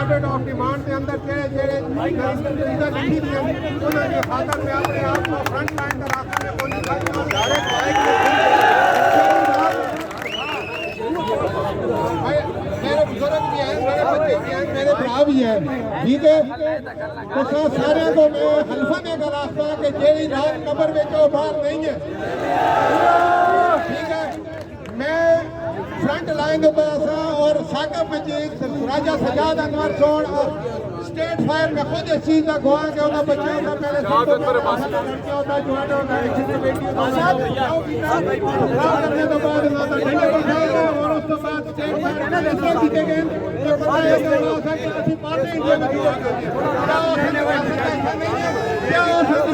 Standard of demand के अंदर जेड़े चीज़ां लिखी दी उन्होंने खातर में अपने आप को फ्रंट लाइन का रास्ता में कोई मेरे बुजुर्ग भी हैं, मेरे बच्चे भी हैं, मेरे भरा भी हैं, ठीक है। तो सारे को मैं हल्फा देगा रास्ता कि जेड़ी रात कबर में जो बाहर नहीं है, ठीक है। मैं फ्रंट लाइन के पास और साकिब मजीद राजा सजाद अनवर सोन स्टेट फायर में खुद इस चीज़ का गवाह के होता बच्चा होता पहले लड़के होता जवान होता एक्सीडेंट बेटी होता करने तो बाद होता ठंडे बैठा और उस तो बाद स्टेट फायर में ऐसे जीते गए तो पता है कि वो सब ऐसी पार्टी इंडिया में हुआ करती है क्या हो सकता है ऐसा नहीं है क्या हो सकता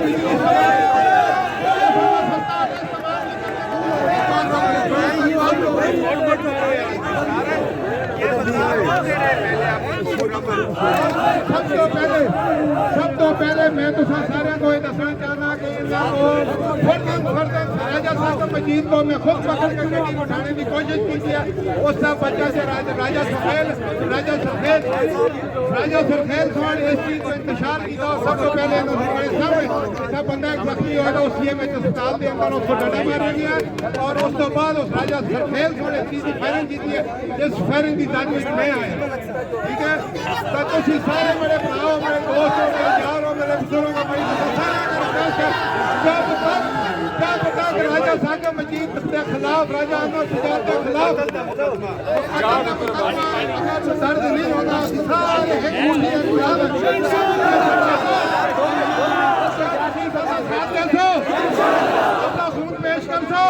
सब तो पहले मैं तो सारे को ये दसना चाहना कि राजा साहब मजीद को मैं खुद पकड़ कर गड्डी को उठाने की कोशिश की है। उस सब बच्चा से राजा सरखेल थोड़ा इस चीज़ को इंतजार किया। सब तो पहले सब बंदा जख्मी होगा उस में अस्पताल के अंदर उसको डंडा मारा गया और उस तो बाद उस राजा सरखेल थोड़ी चीज़ की फायरिंग की है। जिस फायरिंग की तारीफ में आया, ठीक है। तो तुम सारे मेरे भराओ, मेरे दोस्तों, मेरे यारों, मेरे बुजुर्गों का भाई राजा साकिब मजीद के खिलाफ, राजा अनवर सजाद के खिलाफ दर्द नहीं होगा। सारे अपना खून पेश कर सो।